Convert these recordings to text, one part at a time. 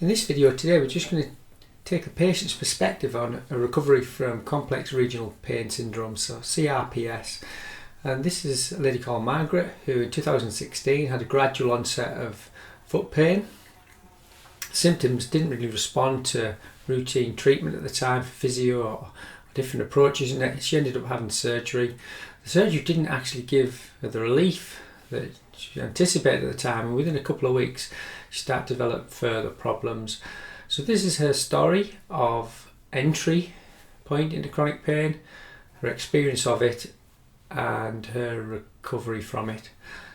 In this video today, we're just going to take a patient's perspective on a recovery from complex regional pain syndrome, so CRPS. And this is a lady called Margaret, who in 2016 had a gradual onset of foot pain. Symptoms didn't really respond to routine treatment at the time for physio or different approaches, and she ended up having surgery. The surgery didn't actually give her the relief that she anticipated at the time, and within a couple of weeks she started to develop further problems. So this is her story of entry point into chronic pain, her experience of it, and her recovery from it.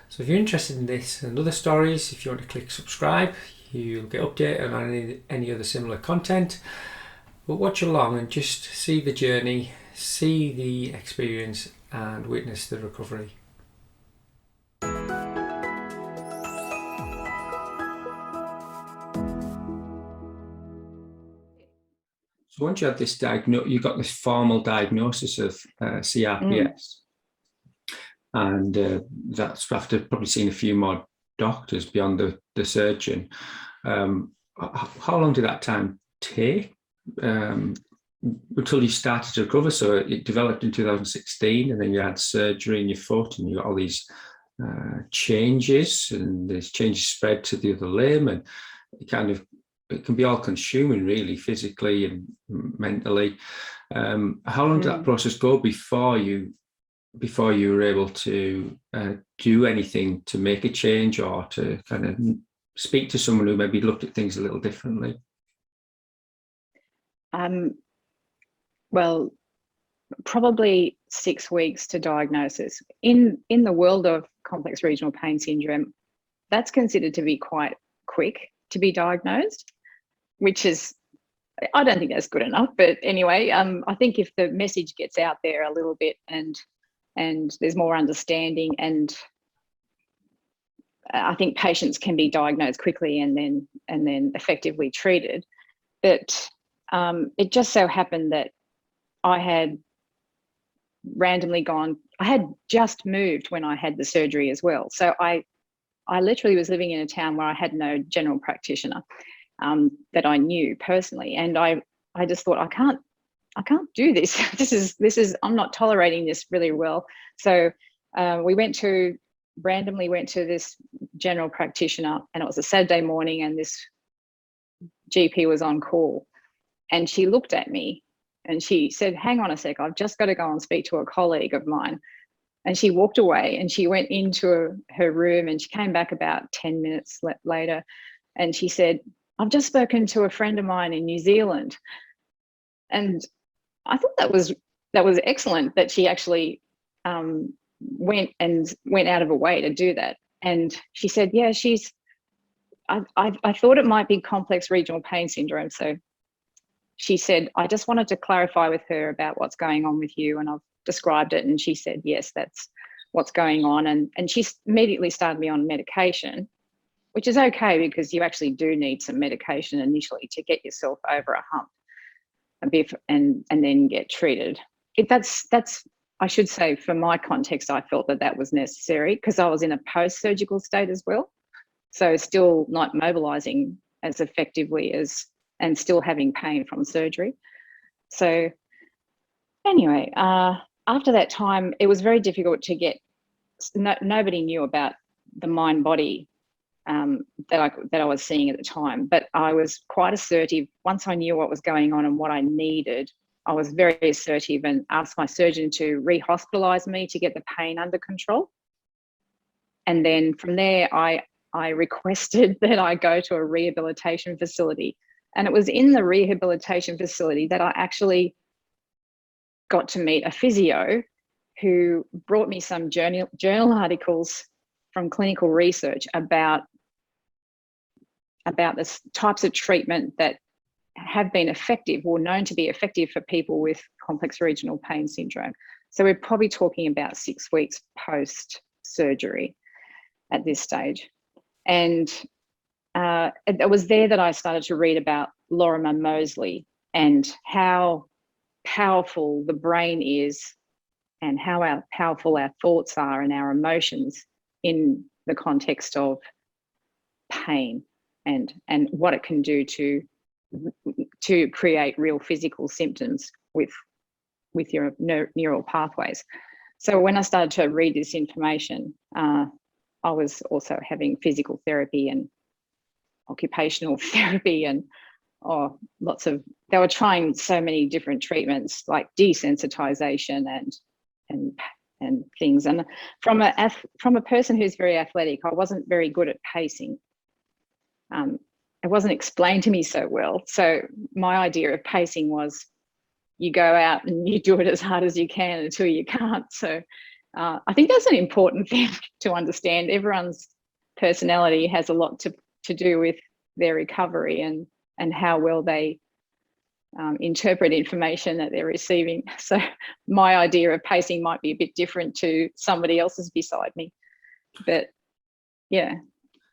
So if you're interested in this and other stories, if you want to click subscribe, you'll get updated on any other similar content. But watch along and just see the journey, see the experience, and witness the recovery. So once you had this you got this formal diagnosis of CRPS, and that's after probably seeing a few more doctors beyond the surgeon. How long did that time take until you started to recover? So it developed in 2016, and then you had surgery in your foot, and you got all these changes, and these changes spread to the other limb, and it can be all consuming, really, physically and mentally. How long did that process go before you were able to do anything to make a change, or to kind of speak to someone who maybe looked at things a little differently? Well, probably 6 weeks to diagnosis. In the world of complex regional pain syndrome, that's considered to be quite quick to be diagnosed, which is, I don't think that's good enough. But anyway, I think if the message gets out there a little bit and there's more understanding, and I think patients can be diagnosed quickly and then effectively treated. But it just so happened that I had randomly I had just moved when I had the surgery as well. So I literally was living in a town where I had no general practitioner that I knew personally. And I just thought, I can't do this. This is, I'm not tolerating this really well. So we randomly went to this general practitioner, and it was a Saturday morning, and this GP was on call, and she looked at me and she said, "Hang on a sec, I've just got to go and speak to a colleague of mine." And she walked away, and she went into her room, and she came back about 10 minutes later, and she said, "I've just spoken to a friend of mine in New Zealand." And I thought that was excellent that she actually went out of her way to do that. And she said, "Yeah, I thought it might be complex regional pain syndrome." So she said, "I just wanted to clarify with her about what's going on with you." And I've described it, and she said, "Yes, that's what's going on." And she immediately started me on medication, which is okay, because you actually do need some medication initially to get yourself over a hump a bit, and then get treated. That's I should say, for my context, I felt that was necessary, because I was in a post-surgical state as well. So still not mobilizing as effectively and still having pain from surgery. So anyway, after that time, it was very difficult to get, nobody knew about the mind-body that I was seeing at the time, but I was quite assertive. Once I knew what was going on and what I needed, I was very assertive and asked my surgeon to re-hospitalize me to get the pain under control. And then from there, I requested that I go to a rehabilitation facility. And it was in the rehabilitation facility that I actually got to meet a physio who brought me some journal articles from clinical research about the types of treatment that have been effective or known to be effective for people with complex regional pain syndrome. So we're probably talking about 6 weeks post-surgery at this stage. And it was there that I started to read about Lorimer Moseley and how powerful the brain is, and how powerful our thoughts are and our emotions in the context of pain. and what it can do to create real physical symptoms with your neural pathways. So when I started to read this information, I was also having physical therapy and occupational therapy and they were trying so many different treatments like desensitization and things. And from a person who's very athletic, I wasn't very good at pacing. It wasn't explained to me so well. So my idea of pacing was you go out and you do it as hard as you can until you can't. So I think that's an important thing to understand. Everyone's personality has a lot to do with their recovery and how well they interpret information that they're receiving. So my idea of pacing might be a bit different to somebody else's beside me. But yeah.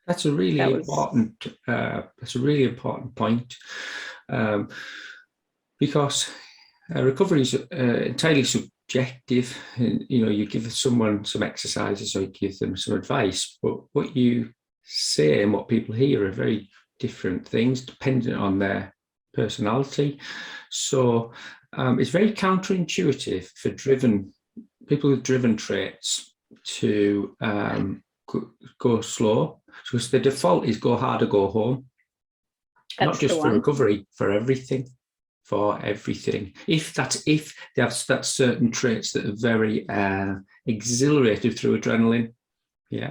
That's a really important. That's a really important point, because recovery is entirely subjective. And, you give someone some exercises or you give them some advice, but what you say and what people hear are very different things depending on their personality. So it's very counterintuitive for people with driven traits to go slow, because the default is go hard or go home. Not just for recovery, for everything. If they have that certain traits that are very exhilarated through adrenaline,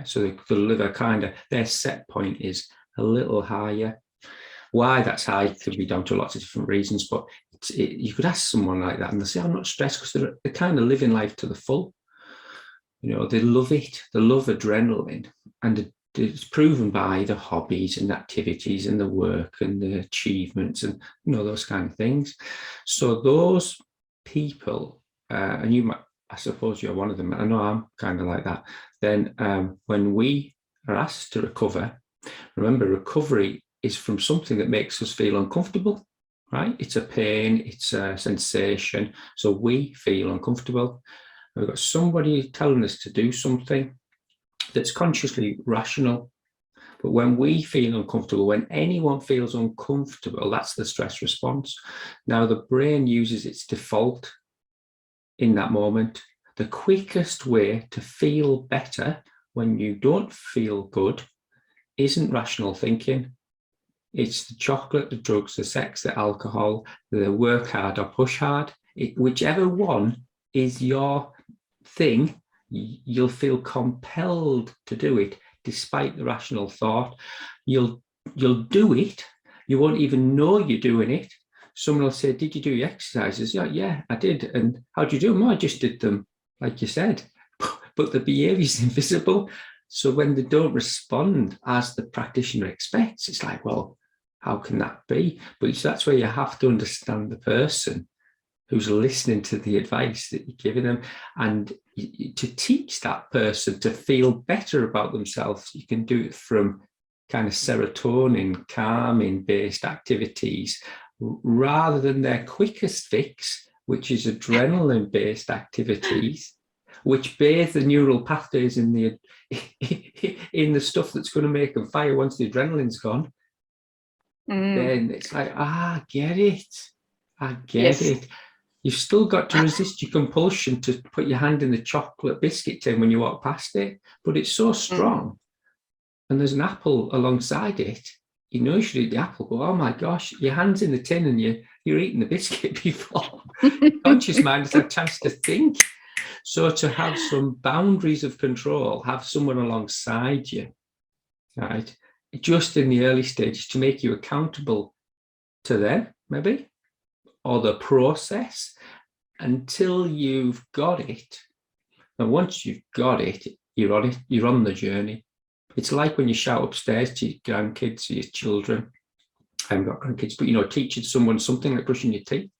so they'll live their set point is a little higher. Why that's high could be down to lots of different reasons, but you could ask someone like that and they'll say, I'm not stressed, because they're kind of living life to the full. They love it. They love adrenaline, and it's proven by the hobbies and activities and the work and the achievements and those kind of things. So those people, and I suppose you're one of them. I know I'm kind of like that. Then when we are asked to recover, remember, recovery is from something that makes us feel uncomfortable, right? It's a pain, it's a sensation. So we feel uncomfortable. We've got somebody telling us to do something that's consciously rational. But when we feel uncomfortable, when anyone feels uncomfortable, that's the stress response. Now, the brain uses its default in that moment. The quickest way to feel better when you don't feel good isn't rational thinking. It's the chocolate, the drugs, the sex, the alcohol, the work hard or push hard. Whichever one is your thing, you'll feel compelled to do it despite the rational thought. You'll do it. You won't even know you're doing it. Someone will say, did you do your exercises? Yeah, I did. And how'd you do them? I just did them, like you said. But the behavior is invisible. So when they don't respond as the practitioner expects, it's like, well, how can that be? But that's where you have to understand the person who's listening to the advice that you're giving them, and to teach that person to feel better about themselves. You can do it from kind of serotonin, calming based activities, rather than their quickest fix, which is adrenaline based activities, which bathe the neural pathways in the stuff that's going to make them fire once the adrenaline's gone. Then it's like, I get it. You've still got to resist your compulsion to put your hand in the chocolate biscuit tin when you walk past it, but it's so strong. And there's an apple alongside it. You should eat the apple, but oh my gosh, your hand's in the tin and you're eating the biscuit before your conscious mind has had a chance to think. So to have some boundaries of control, have someone alongside you, right, just in the early stages, to make you accountable to them, maybe, or the process, until you've got it. And once you've got it, you're on the journey. It's like when you shout upstairs to your grandkids or your children. I haven't got grandkids, but teaching someone something like brushing your teeth.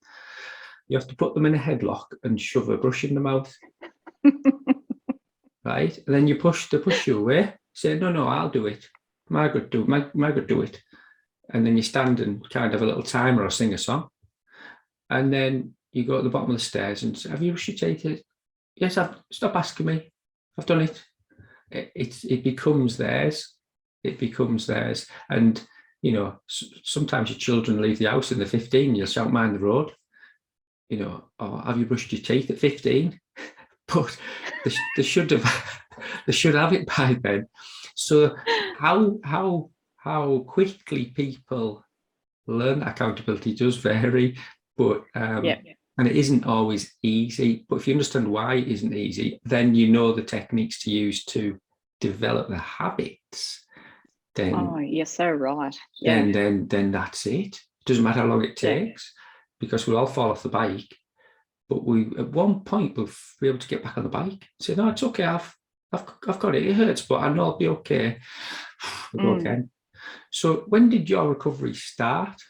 You have to put them in a headlock and shove a brush in the mouth. Right? And then you push you away. Say, no, I'll do it. Margaret, do it. And then you stand and kind of have a little timer or sing a song. And then you go at the bottom of the stairs and say, have you brushed your teeth? Yes, stop asking me. I've done it. It becomes theirs. And You know, sometimes your children leave the house and they're 15, you'll shout, mind the road, you know, or have you brushed your teeth at 15? But they should have they should have it by then. So how quickly people learn accountability does vary, but and it isn't always easy. But if you understand why it isn't easy, then you know the techniques to use to develop the habits. Then you're so right. Then that's it. It doesn't matter how long it takes, because we'll all fall off the bike. But we, at one point, we'll be able to get back on the bike. Say, no, it's okay. I've got it. It hurts, but I know I'll be okay. We'll go again. So, when did your recovery start?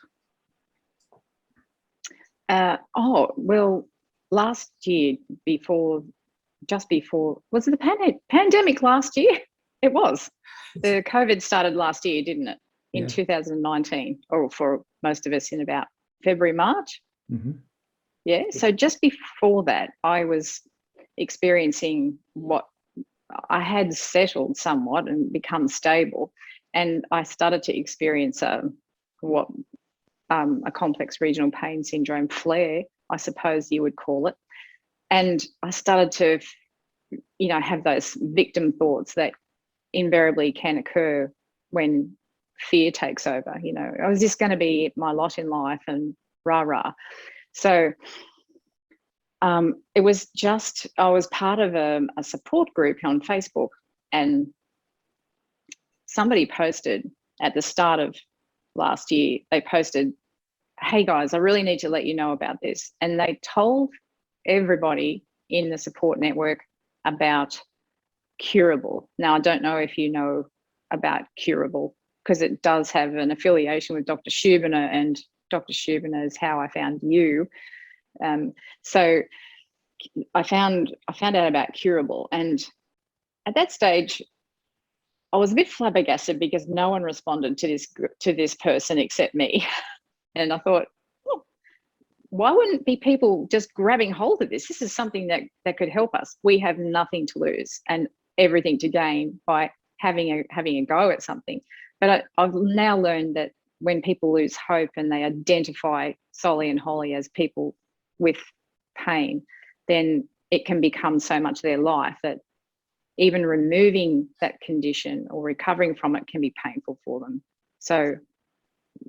Well, last year, just before, was it the pandemic last year? It was. The COVID started last year, didn't it? In 2019, or for most of us in about February, March. Mm-hmm. Yeah. So just before that, I was experiencing what I had settled somewhat and become stable. And I started to experience a complex regional pain syndrome flare, I suppose you would call it. And I started to, have those victim thoughts that invariably can occur when fear takes over. Is this going to be my lot in life, and rah. So it was just, I was part of a support group on Facebook, and somebody posted at the start of last year, they posted, hey guys, I really need to let you know about this. And they told everybody in the support network about Curable. Now, I don't know if you know about Curable, because it does have an affiliation with Dr. Schubiner, and Dr. Schubiner is how I found you. So I found out about Curable, and at that stage, I was a bit flabbergasted because no one responded to this person except me, and I thought, why wouldn't be people just grabbing hold of this? This is something that could help us. We have nothing to lose and everything to gain by having a go at something. But I've now learned that when people lose hope and they identify solely and wholly as people with pain, then it can become so much their life that even removing that condition or recovering from it can be painful for them. So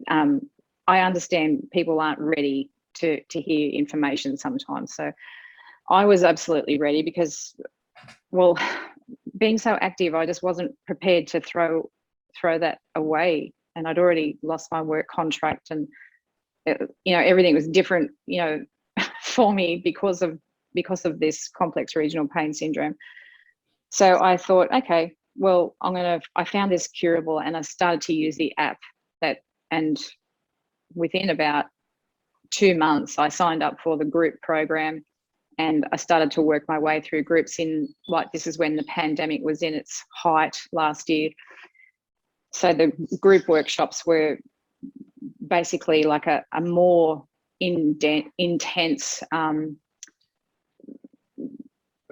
I understand people aren't ready to hear information sometimes. So I was absolutely ready because, well, being so active, I just wasn't prepared to throw that away. And I'd already lost my work contract, and everything was different, for me because of this complex regional pain syndrome. So I thought, okay, well, I found this Curable, and I started to use the app and within about 2 months, I signed up for the group program, and I started to work my way through groups this is when the pandemic was in its height last year. So the group workshops were basically like a more intense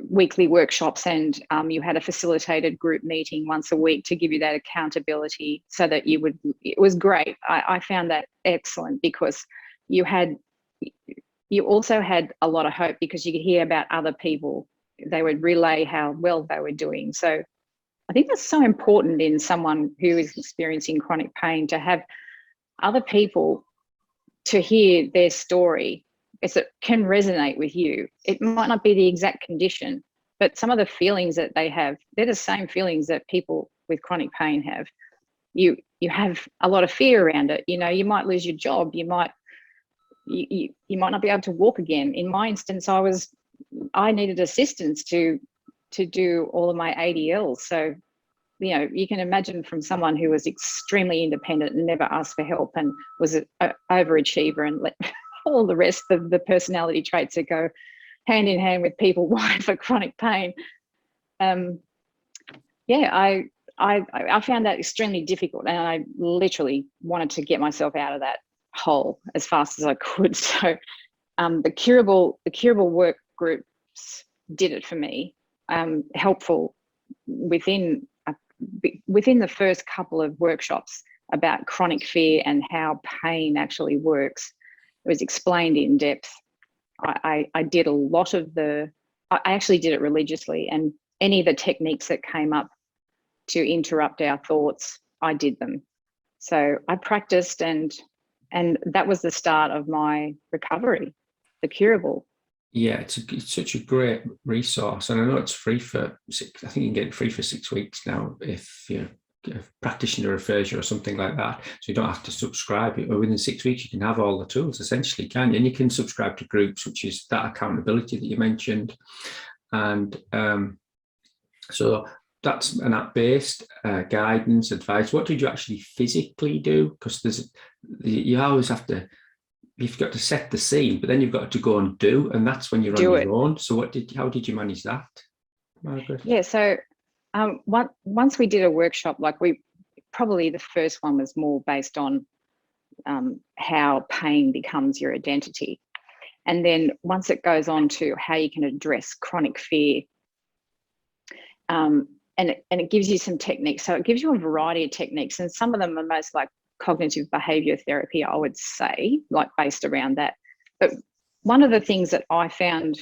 weekly workshops, and you had a facilitated group meeting once a week to give you that accountability so that it was great. I found that excellent because you also had a lot of hope because you could hear about other people. They would relay how well they were doing. So I think that's so important in someone who is experiencing chronic pain, to have other people to hear their story. It can resonate with you. It might not be the exact condition, but some of the feelings that they have, they're the same feelings that people with chronic pain have. You have a lot of fear around it. You might lose your job. You might not be able to walk again. In my instance, I needed assistance to do all of my ADLs. So, you can imagine from someone who was extremely independent and never asked for help and was an overachiever and let all the rest of the personality traits that go hand in hand with people wired for chronic pain. I found that extremely difficult, and I literally wanted to get myself out of that hole as fast as I could. So the curable work groups did it for me. Helpful within the first couple of workshops, about chronic fear and how pain actually works. It was explained in depth. I did a lot of I actually did it religiously, and any of the techniques that came up to interrupt our thoughts, I did them. So I practiced, and that was the start of my recovery, the curable. Yeah, it's such a great resource, and I know it's free for I think you can get it free for 6 weeks now if a practitioner refers you or something like that. So you don't have to subscribe. Within 6 weeks, you can have all the tools, essentially, can you? And you can subscribe to groups, which is that accountability that you mentioned. And so that's an app-based guidance, advice. What did you actually physically do? Because you always have to, you've got to set the scene, but then you've got to go and do, and that's when you're on your own. So how did you manage that, Margaret? Yeah, so once we did a workshop, like probably the first one was more based on how pain becomes your identity. And then once it goes on to how you can address chronic fear, and it gives you some techniques. So it gives you a variety of techniques, and some of them are most like cognitive behavior therapy, I would say, like based around that. But one of the things that I found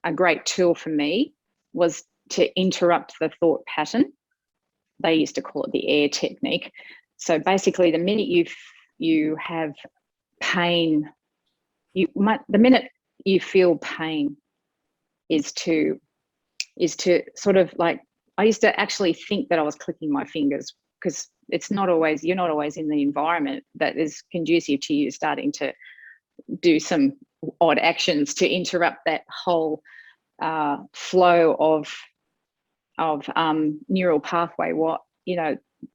a great tool for me was to interrupt the thought pattern. They used to call it the air technique. So basically, the minute you have pain, the minute you feel pain is to sort of like, I used to actually think that I was clicking my fingers, because you're not always in the environment that is conducive to you starting to do some odd actions to interrupt that whole flow of neural pathway.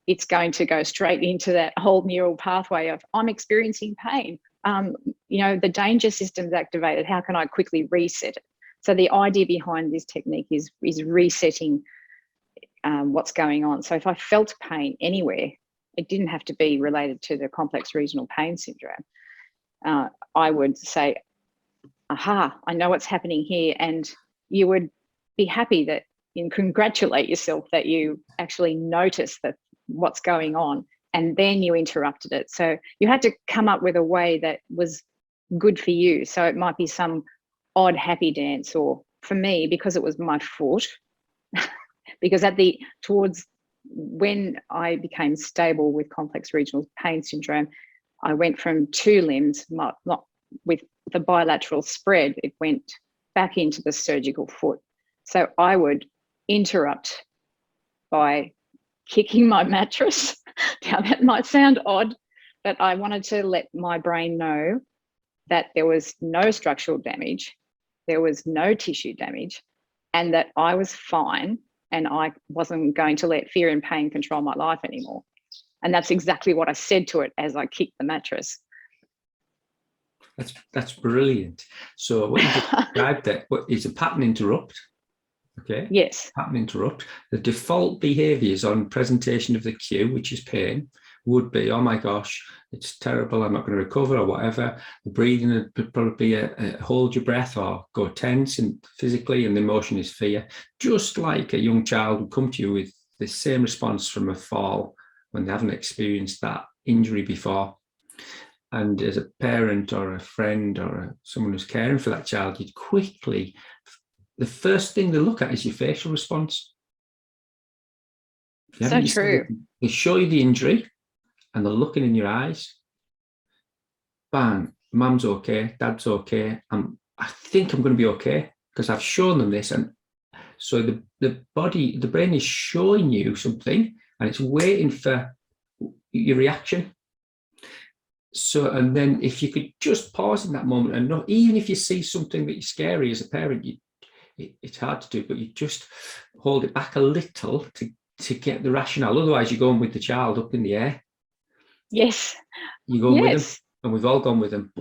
It's going to go straight into that whole neural pathway of, I'm experiencing pain. The danger system's activated. How can I quickly reset it? So the idea behind this technique is resetting what's going on. So if I felt pain anywhere, it didn't have to be related to the complex regional pain syndrome. I would say, aha, I know what's happening here. And you would be happy that and congratulate yourself that you actually noticed that what's going on, and then you interrupted it. So you had to come up with a way that was good for you. So it might be some odd happy dance, or for me, because it was my foot, because towards when I became stable with complex regional pain syndrome, I went from 2 limbs, not with the bilateral spread, it went back into the surgical foot. So I would interrupt by kicking my mattress. Now that might sound odd, but I wanted to let my brain know that there was no structural damage, there was no tissue damage, and that I was fine, and I wasn't going to let fear and pain control my life anymore. And that's exactly what I said to it as I kicked the mattress. That's brilliant. So what you just described there, is a pattern interrupt. Okay. Yes. Pattern interrupt. The default behaviors on presentation of the cue, which is pain, would be, oh my gosh, it's terrible, I'm not going to recover, or whatever. The breathing would probably be a hold your breath or go tense and physically, and the emotion is fear. Just like a young child would come to you with the same response from a fall when they haven't experienced that injury before. And as a parent or a friend or someone who's caring for that child, you'd quickly, the first thing they look at is your facial response. So true. They show you the injury and they're looking in your eyes. Bang, mum's okay, dad's okay. I think I'm going to be okay because I've shown them this. And so the brain is showing you something and it's waiting for your reaction. So, and then if you could just pause in that moment and not, even if you see something that is scary as a parent, it's hard to do, but you just hold it back a little to get the rationale. Otherwise, you're going with the child up in the air. Yes. You're going with them, and we've all gone with them.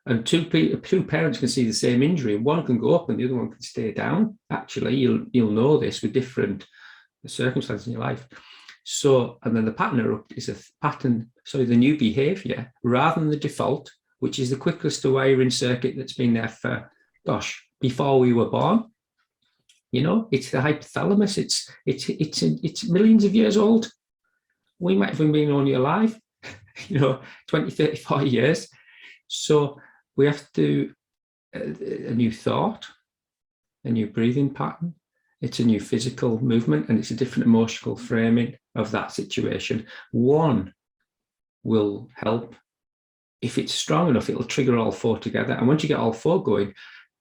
And two parents can see the same injury, and one can go up and the other one can stay down. Actually, you'll know this with different circumstances in your life. So, and then the pattern interrupt is the new behavior rather than the default, which is the quickest wiring circuit that's been there for, before we were born. It's the hypothalamus. It's millions of years old. we might have been only alive, 20, 30, 40 years. So we have to, a new thought, a new breathing pattern. It's a new physical movement, and it's a different emotional framing of that situation. One will help. If it's strong enough, it'll trigger all four together. And once you get all four going,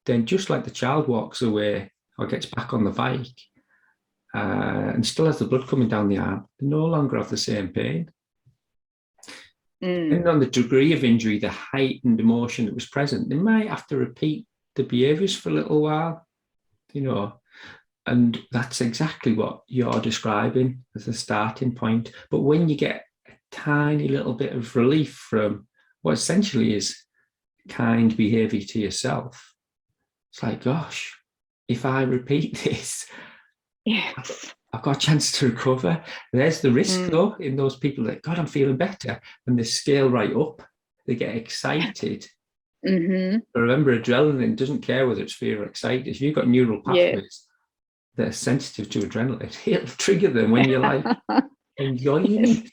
then just like the child walks away or gets back on the bike and still has the blood coming down the arm, they no longer have the same pain. Depending on the degree of injury, the heightened emotion that was present, they might have to repeat the behaviours for a little while, and that's exactly what you're describing as a starting point. But when you get a tiny little bit of relief from what essentially is kind behaviour to yourself, it's like, gosh, if I repeat this, yes, I've got a chance to recover. There's the risk, though, in those people that, God, I'm feeling better, and they scale right up. They get excited. Mm-hmm. But remember, adrenaline doesn't care whether it's fear or excited. If you've got neural pathways that are sensitive to adrenaline, it'll trigger them when you're like enjoying it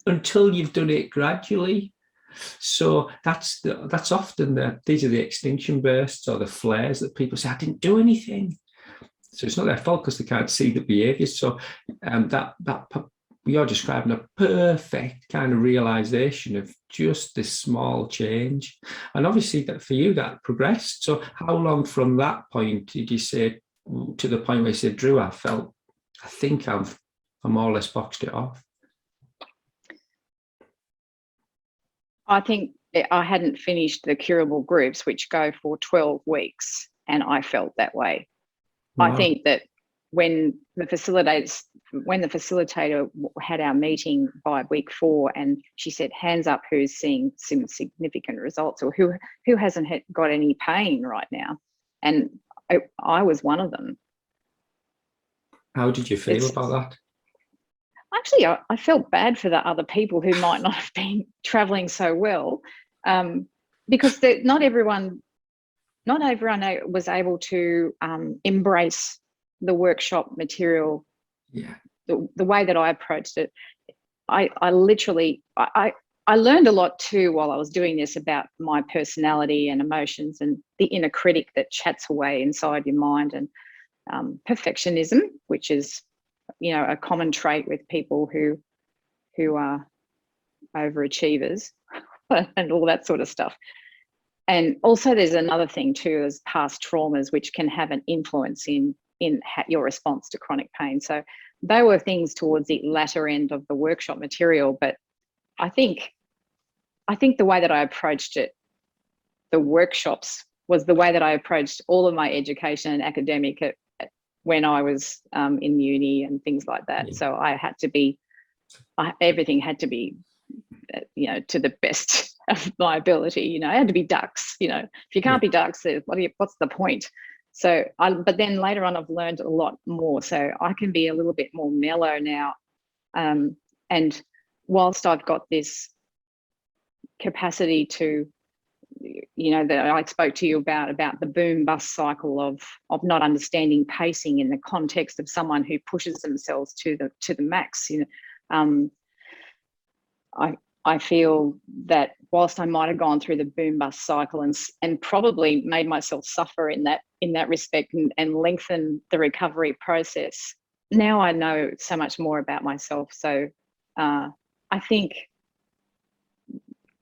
until you've done it gradually. So that's often these are the extinction bursts or the flares that people say, I didn't do anything. So it's not their fault because they can't see the behaviours. So that you're describing a perfect kind of realization of just this small change. And obviously that for you that progressed. So how long from that point did you say to the point where you said, Drew, I think I've more or less boxed it off? I think I hadn't finished the curable groups, which go for 12 weeks, and I felt that way. Wow. I think that when the facilitator had our meeting by week 4, and she said, hands up who's seeing some significant results, or who hasn't got any pain right now, and I was one of them. How did you feel about that? Actually, I felt bad for the other people who might not have been traveling so well, because not everyone was able to embrace the workshop material. Yeah. The way that I approached it, I learned a lot too while I was doing this about my personality and emotions and the inner critic that chats away inside your mind, and perfectionism, which is a common trait with people who are overachievers and all that sort of stuff. And also there's another thing too, is past traumas, which can have an influence in your response to chronic pain. So they were things towards the latter end of the workshop material. But I think the way that I approached it, the workshops, was the way that I approached all of my education and academic when I was in uni and things like that. Yeah. So everything had to be, to the best of my ability. I had to be ducks. If you can't be ducks, what's the point? So but then later on, I've learned a lot more. So I can be a little bit more mellow now. And whilst I've got this capacity to, that I spoke to you about the boom bust cycle of not understanding pacing in the context of someone who pushes themselves to the max. I feel that whilst I might have gone through the boom bust cycle and probably made myself suffer in that respect and lengthen the recovery process, now I know so much more about myself. So I think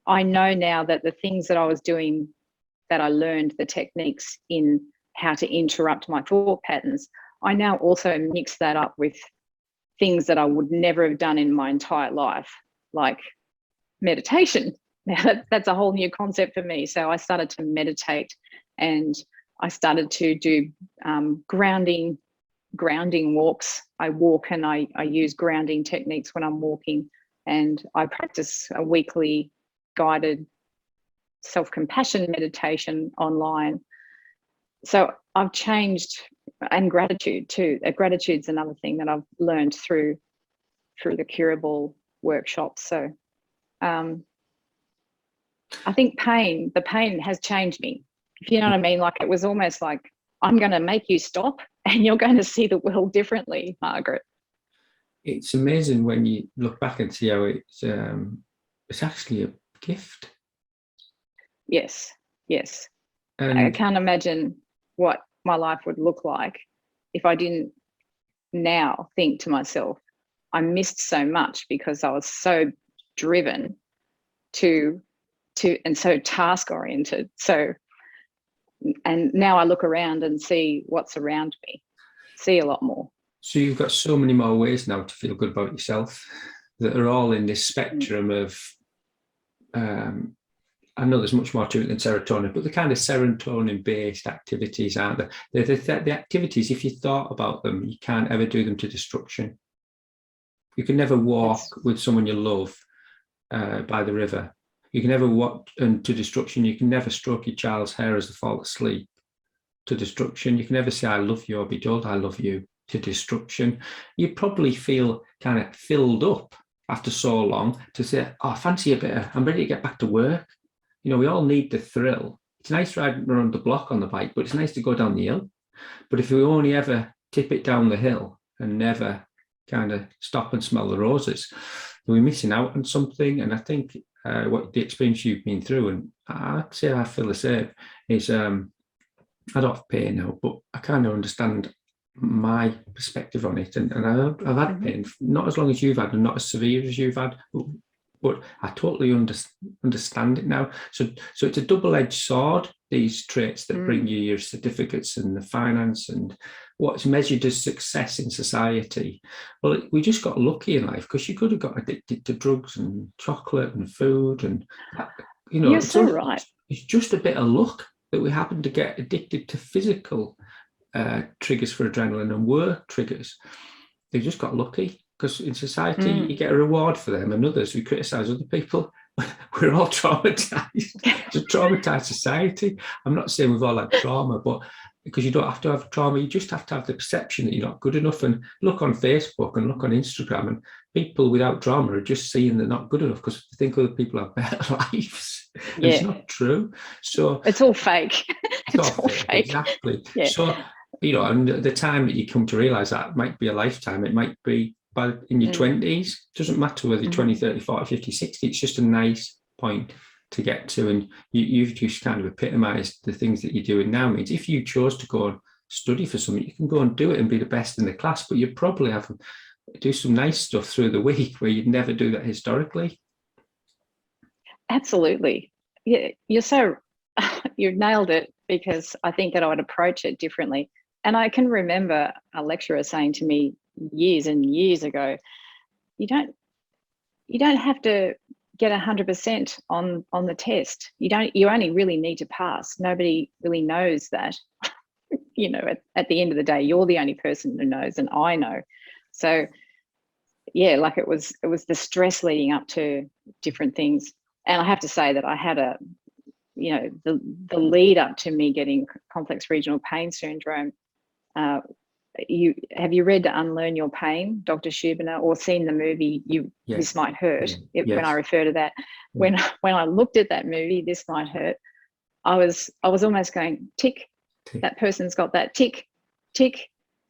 I know now that the things that I was doing, that I learned the techniques in how to interrupt my thought patterns, I now also mix that up with things that I would never have done in my entire life, like meditation. Now that's a whole new concept for me. So I started to meditate, and I started to do grounding walks. I walk and I use grounding techniques when I'm walking, and I practice a weekly guided self-compassion meditation online. So I've changed, and gratitude too. Gratitude's another thing that I've learned through the curable workshops. So I think the pain has changed me, if you know what I mean. Like, it was almost like, I'm going to make you stop and you're going to see the world differently, Margaret. it's amazing when you look back and see how it's actually a gift. Yes, yes. I And can't imagine what my life would look like if I didn't now think to myself, I missed so much because I was so driven to and so task oriented. So, and now I look around and see what's around me, see a lot more. so you've got so many more ways now to feel good about yourself that are all in this spectrum of, I know there's much more to it than serotonin, but the kind of serotonin-based activities, aren't there? The activities, if you thought about them, you can't ever do them to destruction. You can never walk with someone you love by the river. You can never walk to destruction. You can never stroke your child's hair as they fall asleep to destruction. You can never say, I love you, or be told I love you to destruction. You'd probably feel kind of filled up after so long to say, oh, I fancy a bit of, I'm ready to get back to work. You know, we all need the thrill. It's nice riding around the block on the bike, but it's nice to go down the hill. But if we only ever tip it down the hill and never kind of stop and smell the roses, we're missing out on something. And I think what the experience you've been through, and I'd say I feel the same, is I don't have pain now, but I kind of understand my perspective on it. And I've had pain, not as long as you've had and not as severe as you've had, but I totally understand it now. So it's a double-edged sword, these traits that bring you your certificates and the finance and what's measured as success in society. Well, we just got lucky in life, because you could have got addicted to drugs and chocolate and food, and you know, You're so right. It's just a bit of luck that we happen to get addicted to physical triggers for adrenaline and work triggers. They just got lucky, because in society you get a reward for them, and others, we criticize other people. We're all traumatized. It's a traumatized society. I'm not saying we've all had trauma, but because you don't have to have trauma, you just have to have the perception that you're not good enough. And look on Facebook and look on Instagram, and people without trauma are just seeing they're not good enough because they think other people have better lives. Yeah. It's not true. So it's all fake. It's all fake. Exactly. Yeah. So, you know, and the time that you come to realize that might be a lifetime. It might be in your 20s. It doesn't matter whether you're 20, 30, 40, 50, 60. It's just a nice point to get to. And you've just kind of epitomized the things that you're doing now. Means if you chose to go and study for something, you can go and do it and be the best in the class, but you'd probably have to do some nice stuff through the week where you'd never do that historically. Absolutely. Yeah, you've nailed it, because I think that I would approach it differently. And I can remember a lecturer saying to me years and years ago, you don't have to get 100% on the test. You only really need to pass. Nobody really knows that. You know, at the end of the day, you're the only person who knows, and I know. So yeah, like it was the stress leading up to different things. And I have to say that I had the lead up to me getting complex regional pain syndrome. Have you read Unlearn Your Pain, Dr. Schubiner, or seen the movie This Might Hurt? When I refer to that, when I looked at that movie, This Might Hurt, I was almost going tick. That person's got that tick,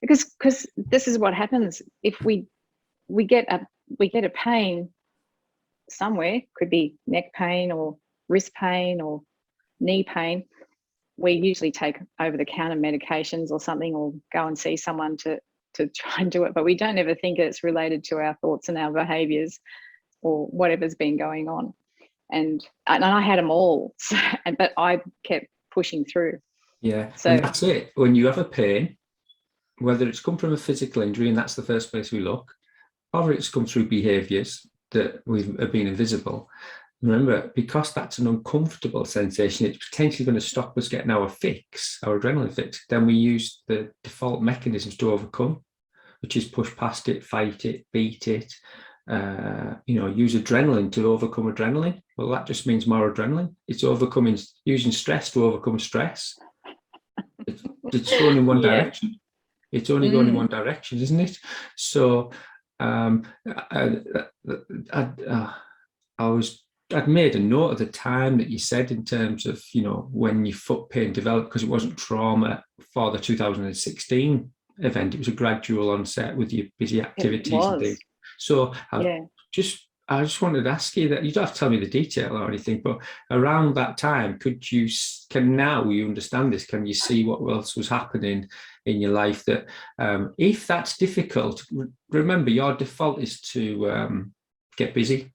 because this is what happens if we get a pain somewhere. Could be neck pain or wrist pain or knee pain. We usually take over-the-counter medications or something, or go and see someone to try and do it. But we don't ever think it's related to our thoughts and our behaviours or whatever's been going on. And I had them all, but I kept pushing through. Yeah, so and that's it. When you have a pain, whether it's come from a physical injury, and that's the first place we look, or it's come through behaviours that have been invisible, remember, because that's an uncomfortable sensation, it's potentially going to stop us getting our fix, our adrenaline fix. Then we use the default mechanisms to overcome, which is push past it, fight it, beat it, use adrenaline to overcome adrenaline. Well, that just means more adrenaline. It's using stress to overcome stress. It's going in one direction. It's only going in one direction, isn't it? So I'd made a note of the time that you said in terms of, when your foot pain developed, because it wasn't trauma for the 2016 event. It was a gradual onset with your busy activities and things. So Yeah. I just wanted to ask you that you don't have to tell me the detail or anything, but around that time, can now you understand this? Can you see what else was happening in your life that, if that's difficult, remember your default is to get busy.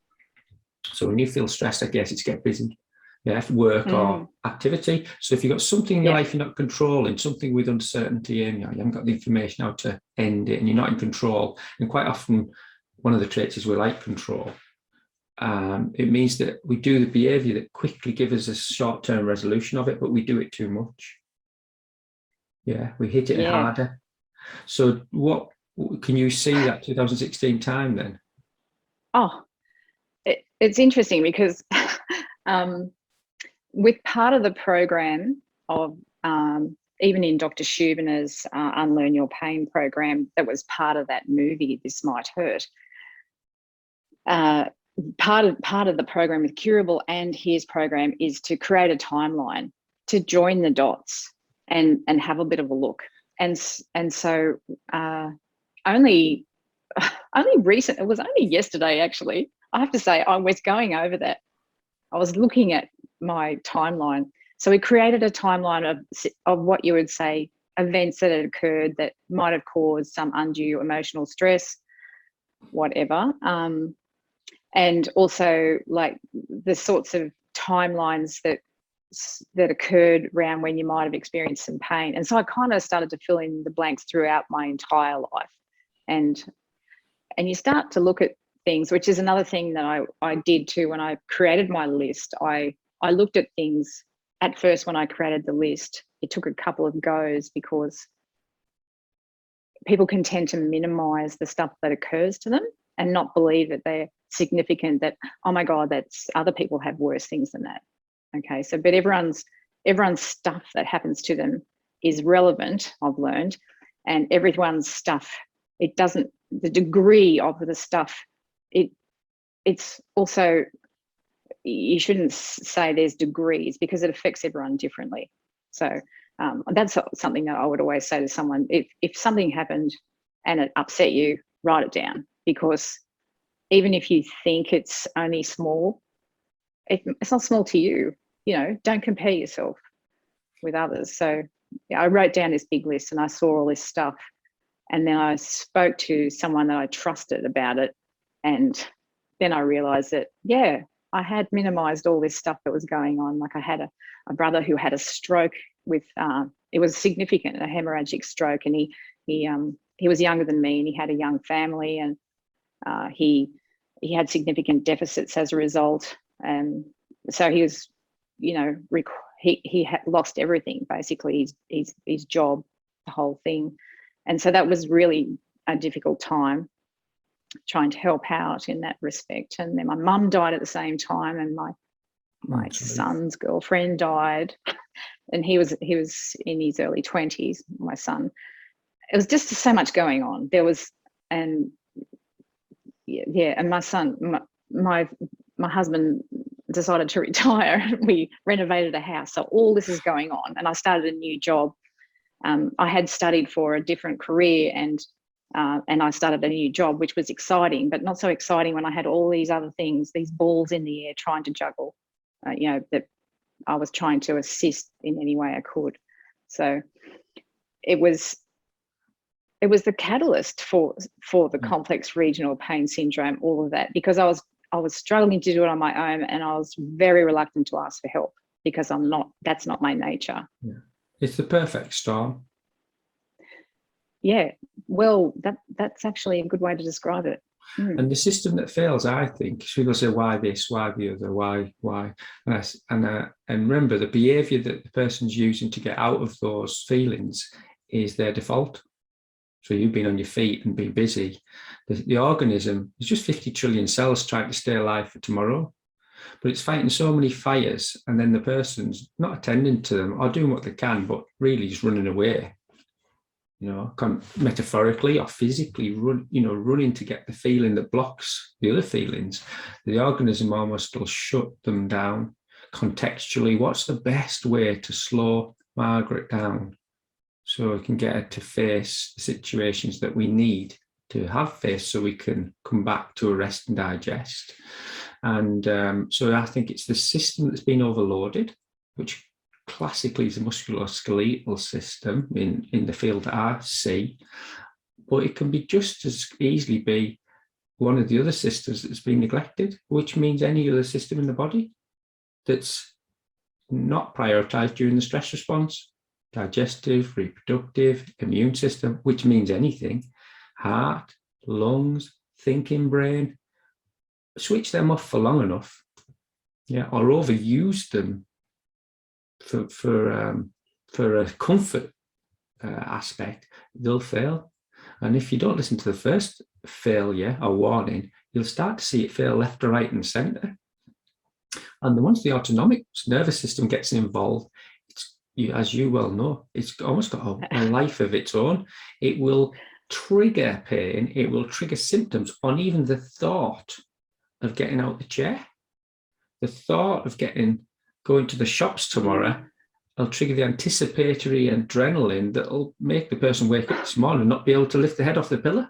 So when you feel stressed, I guess it's get busy. Yeah, work or activity. So if you've got something in your life you're not controlling, something with uncertainty and you haven't got the information how to end it and you're not in control, and quite often one of the traits is we like control. It means that we do the behavior that quickly gives us a short-term resolution of it, but we do it too much. Yeah, we hit it harder. So what can you see that 2016 time then? Oh, it's interesting because with part of the program of even in Dr. Shubina's Unlearn Your Pain program, that was part of that movie, This Might Hurt. Part of the program with Curable and his program is to create a timeline, to join the dots and have a bit of a look. And so only recent, it was only yesterday actually, I have to say, I was going over that. I was looking at my timeline. So we created a timeline of what you would say events that had occurred that might have caused some undue emotional stress, whatever. And also like the sorts of timelines that occurred around when you might have experienced some pain. And so I kind of started to fill in the blanks throughout my entire life. And you start to look at things, which is another thing that I did too when I created my list. I looked at things at first when I created the list. It took a couple of goes because people can tend to minimize the stuff that occurs to them and not believe that they're significant, that, oh my God, that's other people have worse things than that. Okay, so but everyone's stuff that happens to them is relevant, I've learned, and everyone's stuff, it doesn't, the degree of the stuff, it's also, you shouldn't say there's degrees because it affects everyone differently. So that's something that I would always say to someone, if something happened and it upset you, write it down, because even if you think it's only small, it's not small to you. You know, don't compare yourself with others. So yeah, I wrote down this big list and I saw all this stuff, and then I spoke to someone that I trusted about it, and then I realized that, yeah, I had minimized all this stuff that was going on. Like I had a brother who had a stroke with, it was significant, a hemorrhagic stroke, and he was younger than me and he had a young family, and he had significant deficits as a result. And so he was, you know, he had lost everything, basically, his job, the whole thing. And so that was really a difficult time trying to help out in that respect. And then my mum died at the same time, and my son's girlfriend died, and he was in his early 20s, my son. It was just so much going on. There was, and yeah, and my son, my husband decided to retire. We renovated a house, so all this is going on, and I started a new job. I had studied for a different career, and I started a new job, which was exciting, but not so exciting when I had all these other things, these balls in the air trying to juggle, you know, that I was trying to assist in any way I could. So it was the catalyst for the complex regional pain syndrome, all of that, because I was struggling to do it on my own, and I was very reluctant to ask for help because that's not my nature. Yeah. It's the perfect storm. Yeah, well, that's actually a good way to describe it. And the system that fails, I think, people say, why this, why the other, why? And remember, the behavior that the person's using to get out of those feelings is their default. So you've been on your feet and been busy. The organism is just 50 trillion cells trying to stay alive for tomorrow, but it's fighting so many fires, and then the person's not attending to them or doing what they can, but really just running away. You know, metaphorically or physically running to get the feeling that blocks the other feelings. The organism almost will shut them down. Contextually, what's the best way to slow Margaret down so we can get her to face the situations that we need to have faith so we can come back to a rest and digest. And so I think it's the system that's been overloaded, which classically is the musculoskeletal system in the field that I see, but it can be just as easily be one of the other systems that's been neglected, which means any other system in the body that's not prioritized during the stress response: digestive, reproductive, immune system, which means anything, heart, lungs, thinking brain. Switch them off for long enough, or overuse them for a comfort aspect, they'll fail. And if you don't listen to the first failure or warning, you'll start to see it fail left, right, and centre. And once the autonomic nervous system gets involved, as you well know, it's almost got a life of its own. It will trigger pain. It will trigger symptoms on even the thought of getting out the chair. The thought of going to the shops tomorrow will trigger the anticipatory adrenaline that will make the person wake up this morning and not be able to lift the head off the pillow.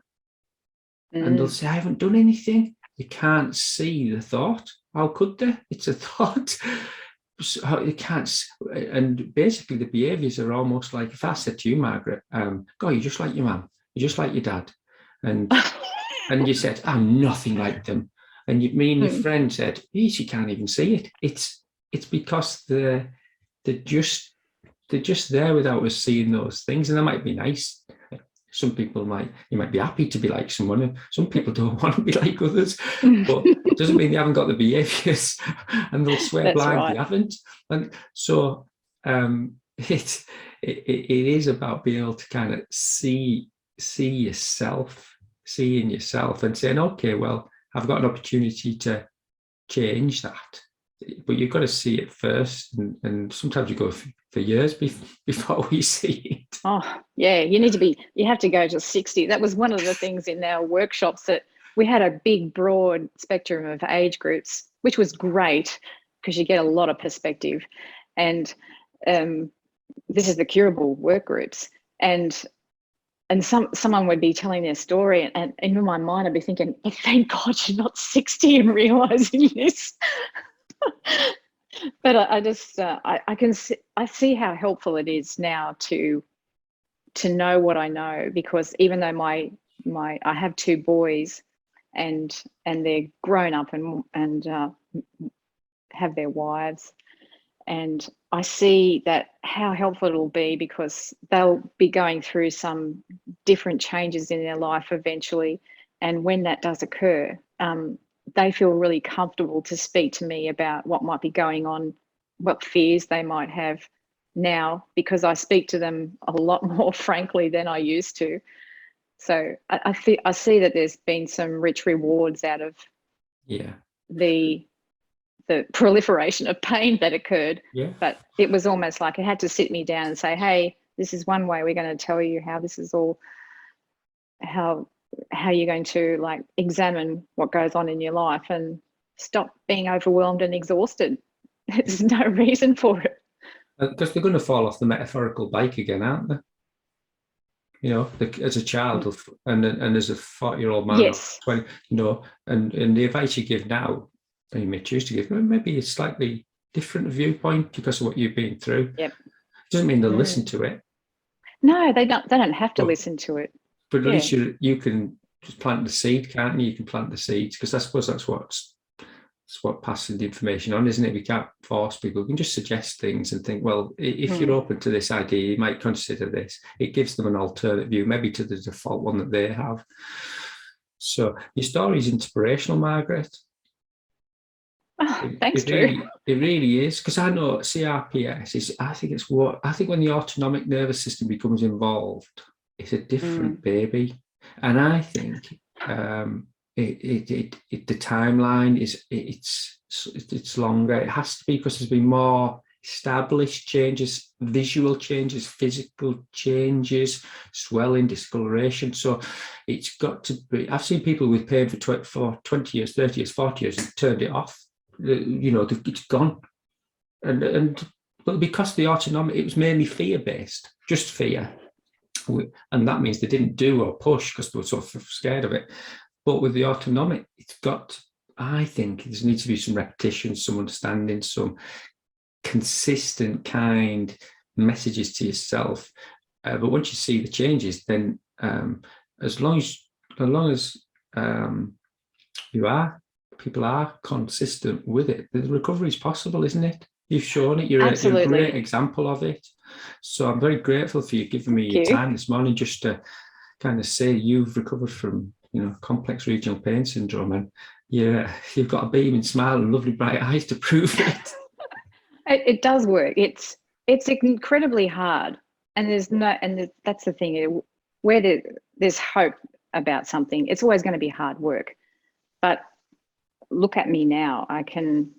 And they'll say, I haven't done anything. You can't see the thought. How could they? It's a thought. So you can't. And basically the behaviours are almost like, if I said to you, Margaret, God, you're just like your mum. You're just like your dad. And you said, I'm nothing like them. And me and your friend said, she can't even see it. It's because they're just there without us seeing those things. And they might be nice. Some people you might be happy to be like someone, and some people don't want to be like others. But it doesn't mean they haven't got the behaviours, and they'll swear blind they haven't. And so it is about being able to kind of see yourself, seeing yourself, and saying, okay, well, I've got an opportunity to change that. But you've got to see it first, and sometimes you go for years before we see it. Oh, yeah, you have to go to 60. That was one of the things in our workshops, that we had a big, broad spectrum of age groups, which was great because you get a lot of perspective. And this is the curable work groups. And someone would be telling their story, and in my mind I'd be thinking, thank God you're not 60 and realizing this. But I see how helpful it is now to know what I know, because even though I have two boys and they're grown up and have their wives, and I see that how helpful it'll be, because they'll be going through some different changes in their life eventually, and when that does occur, they feel really comfortable to speak to me about what might be going on, what fears they might have now, because I speak to them a lot more frankly than I used to. So I see that there's been some rich rewards out of the proliferation of pain that occurred. But it was almost like it had to sit me down and say, hey, this is one way we're going to tell you how this is all, how you're going to like examine what goes on in your life and stop being overwhelmed and exhausted. There's no reason for it. Because they're going to fall off the metaphorical bike again, aren't they? You know, as a child and as a 40-year-old man, yes. 20, and the advice you give now, and you may choose to give, maybe a slightly different viewpoint because of what you've been through. Yep. Doesn't mean they'll listen to it. No, they don't have to listen to it. But at least you can just plant the seed, can't you? You can plant the seeds, because I suppose that's what passing the information on, isn't it? We can't force people. We can just suggest things and think, well, if you're open to this idea, you might consider this. It gives them an alternate view, maybe to the default one that they have. So your story is inspirational, Margaret. Thanks, Drew. It really is, because I know CRPS is. I think when the autonomic nervous system becomes involved, it's a different baby, and I think the timeline is it's longer. It has to be, because there's been more established changes, visual changes, physical changes, swelling, discoloration. So it's got to be. I've seen people with pain for 20 years, 30 years, 40 years and turned it off. It's gone, but because the autonomic, it was mainly fear based, just fear. And that means they didn't do or push because they were sort of scared of it. But with the autonomic, I think there needs to be some repetition, some understanding, some consistent kind messages to yourself. But once you see the changes, then as long as people are consistent with it, the recovery is possible, isn't it? You've shown it. You're a great example of it. So I'm very grateful for you giving me your time this morning just to kind of say you've recovered from, complex regional pain syndrome, and you've got a beaming smile and lovely bright eyes to prove it. It does work. It's incredibly hard, and that's the thing. Where there's hope about something, it's always going to be hard work. But look at me now. I can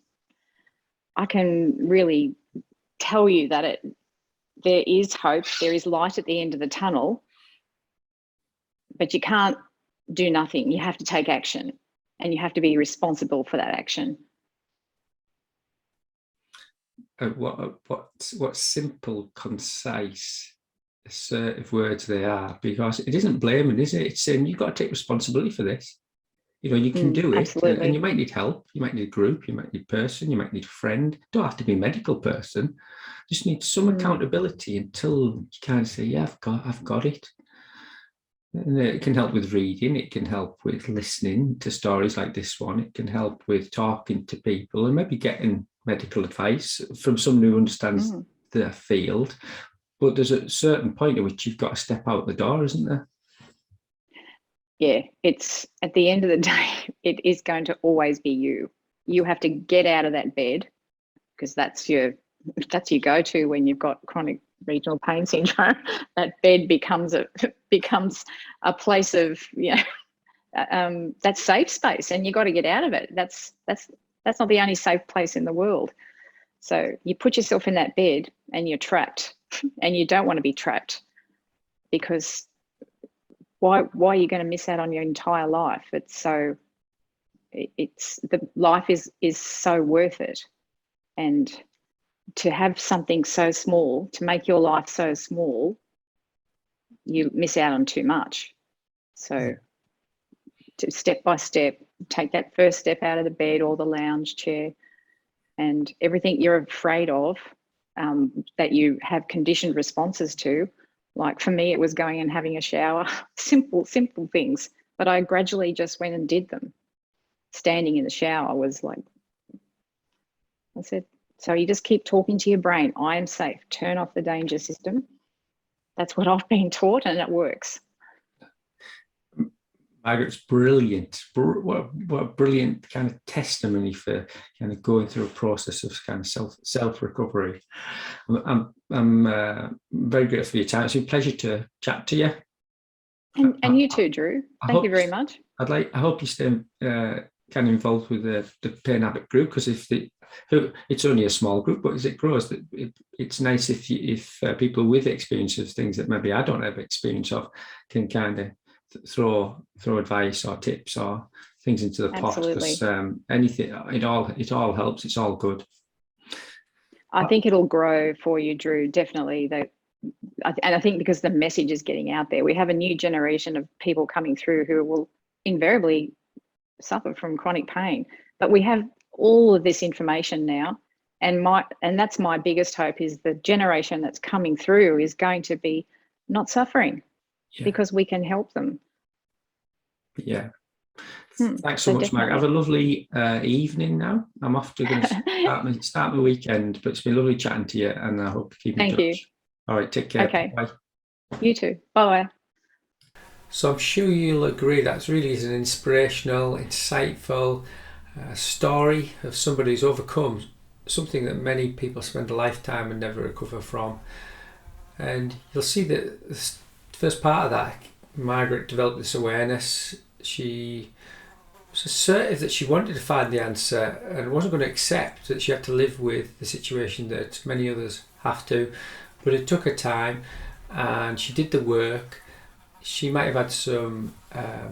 really tell you that there is hope. There is light at the end of the tunnel. But you can't do nothing. You have to take action, and you have to be responsible for that action. What simple, concise, assertive words they are, because it isn't blaming, is it? It's saying you've got to take responsibility for this. You can do it. Absolutely. And you might need help. You might need a group. You might need a person. You might need a friend. Don't have to be a medical person. Just need some accountability until you kind of say, yeah, I've got it. And it can help with reading. It can help with listening to stories like this one. It can help with talking to people and maybe getting medical advice from someone who understands the field. But there's a certain point at which you've got to step out the door, isn't there? Yeah, it's at the end of the day, it is going to always be you. You have to get out of that bed, because that's your go-to when you've got chronic regional pain syndrome. That bed becomes a place of that safe space, and you got to get out of it. That's not the only safe place in the world. So you put yourself in that bed and you're trapped, and you don't want to be trapped, because why are you going to miss out on your entire life? The life is so worth it. And to have something so small, to make your life so small, you miss out on too much. So to step by step, take that first step out of the bed or the lounge chair, and everything you're afraid of, that you have conditioned responses to. Like for me, it was going and having a shower, simple things, but I gradually just went and did them. Standing in the shower was like, I said, so you just keep talking to your brain, I am safe, turn off the danger system. That's what I've been taught, and it works. Margaret's brilliant. What a brilliant kind of testimony for kind of going through a process of kind of self recovery. I'm very grateful for your time. It's been a pleasure to chat to you. And you too, Drew. Thank you very much. I hope you stay kind of involved with the Pain Habit group, because it's only a small group, but as it grows, it's nice if people with experience of things that maybe I don't have experience of can kind of throw advice or tips or things into the pot, because anything, it all helps. It's all good. I think it'll grow for you, Drew. Definitely. And I think because the message is getting out there, we have a new generation of people coming through who will invariably suffer from chronic pain. But we have all of this information now, and that's my biggest hope, is the generation that's coming through is going to be not suffering. Yeah. Because we can help them. Yeah. Thanks so much, Margaret. Have a lovely evening now. I'm off to start my weekend, but it's been lovely chatting to you, and I hope to keep in touch. Thank you. All right, take care. Okay. Bye. You too. Bye. So I'm sure you'll agree that really is an inspirational, insightful story of somebody who's overcome something that many people spend a lifetime and never recover from. And you'll see that the first part of that, Margaret developed this awareness. She was assertive that she wanted to find the answer and wasn't going to accept that she had to live with the situation that many others have to. But it took her time, and she did the work. She might have had some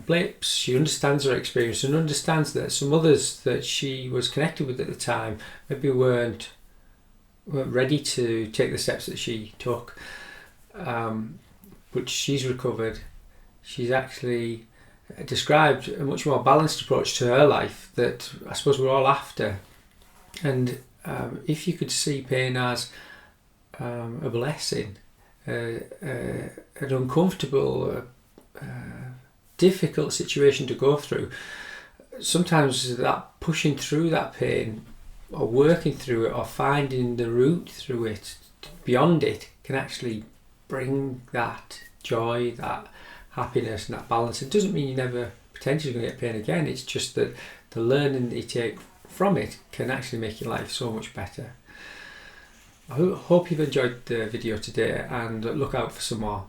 blips. She understands her experience and understands that some others that she was connected with at the time maybe weren't ready to take the steps that she took. but she's recovered. She's actually described a much more balanced approach to her life that I suppose we're all after. And if you could see pain as a blessing, an uncomfortable, difficult situation to go through, sometimes that pushing through that pain or working through it or finding the route through it, beyond it, can actually bring that joy, that happiness and that balance. It doesn't mean you're never potentially going to get pain again. It's just that the learning that you take from it can actually make your life so much better. I hope you've enjoyed the video today, and look out for some more.